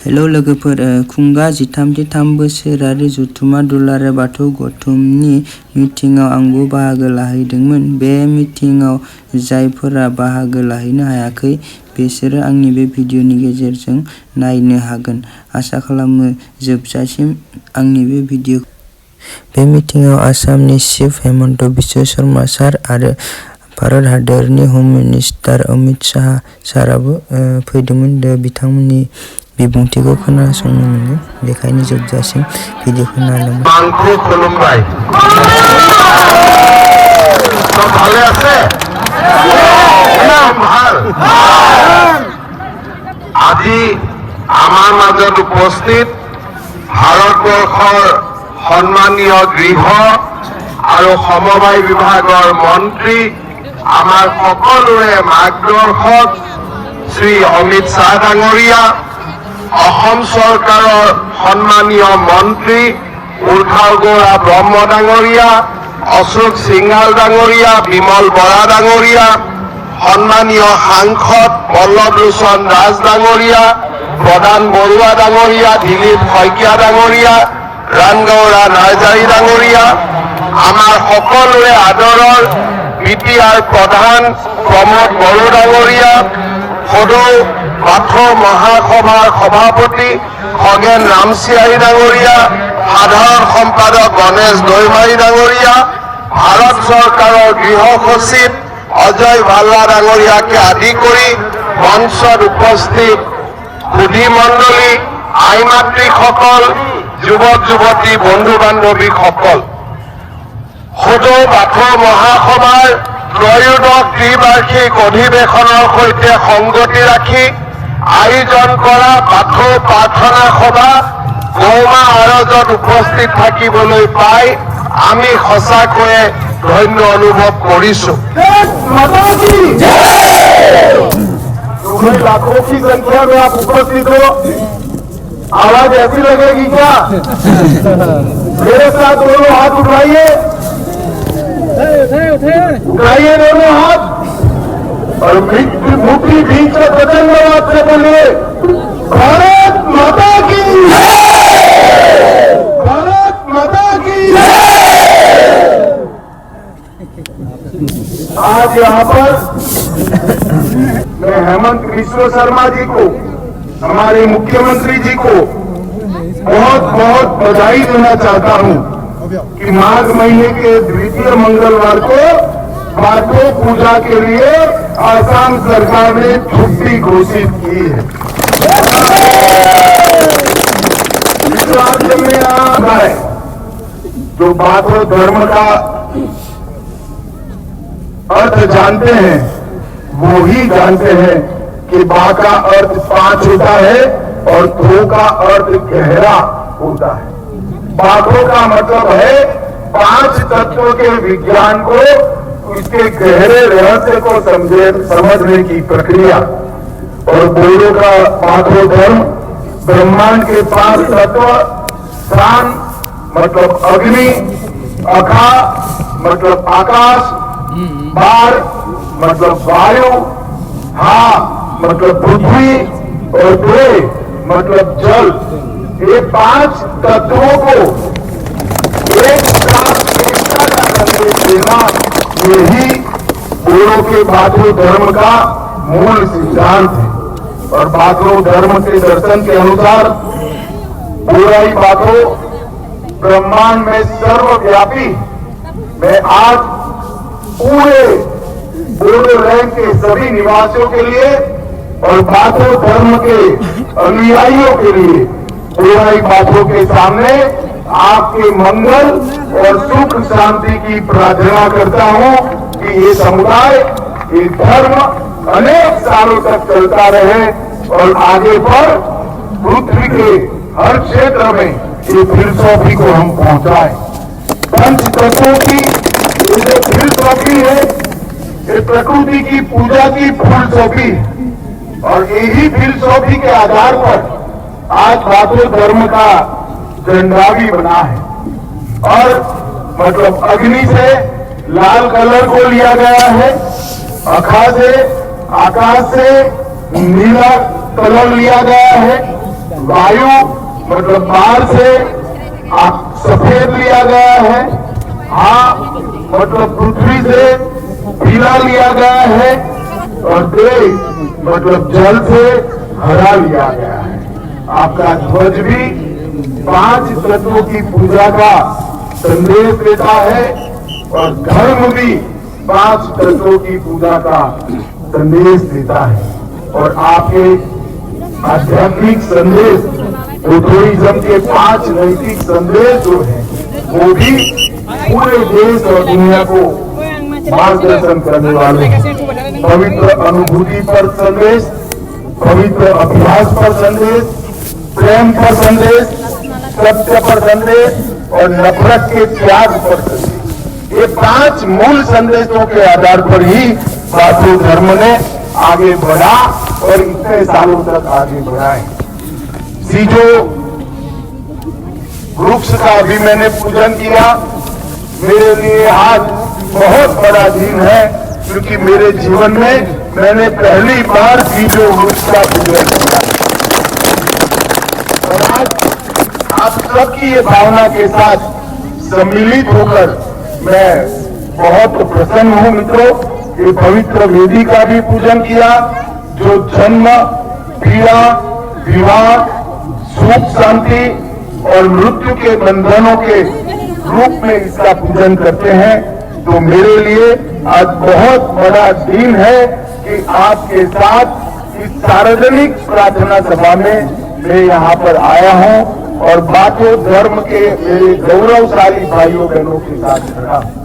Hello लोगोफोर, खुंगा 13 बोसोरारि जथुम्मा दुलाराय बाथौ गौथुमनि मिटिंआव आंबो बाहागो लाहैदोंमोन। बे मिटिंआव जायफोरा बाहागो लाहैनो हायाखै बिसोरो आंनि बे भिडिअनि गेजेरजों नायनो हागोन। आसा खालामो जोबजासिम आंनि बे भिडिअ। बे मिटिंआव आसामनि चिफ हेमन्त बिश्व शर्मा सार आरो भारत हादरनि होम मिनिस्टार अमित शाह साराबो फैदोंमोन। बिथांमोननि बिबुंथिखौ खोनासंनो मोनगोन, बेखायनो जोबजासिम भिडिअखौ नायलांबाय। खुलुमबाय। সব ভালে আছে? ভাল। আজি আমাৰ মাজত উপস্থিত ভাৰতবৰ্ষৰ সন্মানীয় গৃহ আৰু সমবায় বিভাগৰ মন্ত্ৰী, আমাৰ সকলোৰে মাৰ্গদৰ্শক শ্ৰী অমিত শাহ ডাঙৰীয়া, অসম চৰকাৰৰ সন্মানীয় মন্ত্ৰী উৰ্খাগৌৰা ব্ৰহ্ম ডাঙৰীয়া, অশোক সিংহাল ডাঙৰীয়া, বিমল বৰা ডাঙৰীয়া, সন্মানীয় সাংসদ পল্লৱ লোচন দাস ডাঙৰীয়া, প্ৰধান বৰুৱা ডাঙৰীয়া, দিলীপ শইকীয়া ডাঙৰীয়া, ৰাণগৌৰা নাৰ্জাৰী ডাঙৰীয়া, আমাৰ সকলোৰে আদৰৰ বিটিআৰ প্ৰধান প্ৰমোদ বড়ো ডাঙৰীয়া, সদৌ বাথৌ মহাসভাৰ সভাপতি খগেন ৰামচিয়াৰী ডাঙৰীয়া, সাধাৰণ সম্পাদক গণেশ দৈমাৰী ডাঙৰীয়া, ভাৰত চৰকাৰৰ গৃহ সচিব অজয় ভাল্লা ডাঙৰীয়াকে আদি কৰি মঞ্চত উপস্থিত সুধী মণ্ডলী, আই মাতৃসকল, যুৱক যুৱতী, বন্ধু বান্ধৱীসকল, সদৌ বাথৌ মহাসভাৰ ত্ৰয়োদশ ত্ৰিবাৰ্ষিক অধিৱেশনৰ সৈতে সংগতি ৰাখি আয়োজন কৰা বাথৌ প্ৰাৰ্থনা সভা গৌমা আৰজত উপস্থিত থাকিবলৈ পাই আমি সঁচাকৈয়ে ধন্য অনুভৱ কৰিছো। लाखों की संख्या में आप उपस्थित हो, आवाज ऐसी लगेगी क्या? मेरे साथ दोनों हाथ उठाइए, उठाइए दोनों हाथ और मुट्ठी बीच में प्रचंड से बोलिए, भारत माता की, भारत माता की। आज यहाँ पर मैं हेमंत बिश्व शर्मा जी को, हमारे मुख्यमंत्री जी को बहुत बहुत बधाई देना चाहता हूँ कि माघ महीने के द्वितीय मंगलवार को बाथौ पूजा के लिए आसाम सरकार ने छुट्टी घोषित की है। इस राज्य में आता है जो बाथौ धर्म का अर्थ जानते हैं वो ही जानते हैं कि बा का अर्थ 5 होता है और धो का अर्थ गहरा होता है। बाथौ का मतलब है 5 तत्वों के विज्ञान को, इसके गहरे रहस्य को समझने की प्रक्रिया। और बोलो का बाथौ धर्म ब्रह्मांड के 5 तत्व, प्राण मतलब अग्नि, अखा मतलब आकाश, बार मतलब वायु, हा मतलब पृथ्वी और द्वे मतलब जल, ये 5 तत्वों को एक साथ एकता का संदेश देना, यही बोलो के बाथौ धर्म का मूल सिद्धांत है। और बाथौ धर्म के दर्शन के अनुसार बोराई बाथौ ब्रह्मांड में सर्वव्यापी। मैं आज पूरे बोडोलैंड के सभी निवासियों के लिए और बाथौ धर्म के अनुयायियों के लिए बोराई बाथौ के सामने आपके मंगल और सुख शांति की प्रार्थना करता हूं कि ये समुदाय, ये धर्म अनेक सालों तक चलता रहे और आगे पर पृथ्वी के हर क्षेत्र में ये फिलसॉफी को हम पहुंचाएं। पंच तत्वों की ये जो फिलसॉफी है, ये प्रकृति की पूजा की फिलसॉफी है और यही फिलसॉफी के आधार पर आज बाथौ धर्म का झंडा भी बना है। और मतलब अग्नि से लाल कलर को लिया गया है, अखा से, आकाश से नीला कलर लिया गया है, वायु मतलब बाहर से सफेद लिया गया है, हाँ मतलब पृथ्वी से पीला लिया गया है, और तेज मतलब जल से हरा लिया गया है। आपका ध्वज भी 5 तत्वों की पूजा का संदेश देता है, और धर्म भी 5 तत्वों की पूजा का संदेश देता है। और आपके आध्यात्मिक संदेश, बुद्धिज्म के 5 नैतिक संदेश जो है, वो भी पूरे देश और दुनिया को मार्गदर्शन करने वाले हैं। पवित्र अनुभूति पर संदेश, पवित्र अभ्यास पर संदेश, प्रेम पर संदेश, सत्य पर संदेश और नफरत के त्याग पर संदेश। ये 5 मूल संदेशों के आधार पर ही साधु धर्म ने आगे बढ़ा और इतने सालों तक आगे बढ़ा है। सीजो वृक्ष का भी मैंने पूजन किया। मेरे लिए आज बहुत बड़ा दिन है, क्योंकि मेरे जीवन में मैंने पहली बार सीजो वृक्ष का पूजन किया। और आज आप सबकी ये भावना के साथ सम्मिलित होकर मैं बहुत प्रसन्न हूं मित्रों। ये पवित्र वेदी का भी पूजन किया, जो जन्म, पीड़ा, विवाह, सुख शांति और मृत्यु के बंधनों के रूप में इसका पूजन करते हैं। तो मेरे लिए आज बहुत बड़ा दिन है कि आपके साथ इस सार्वजनिक प्रार्थना सभा में मैं यहाँ पर आया हूँ और बातों धर्म के मेरे गौरवशाली भाइयों बहनों के साथ खड़ा हूं।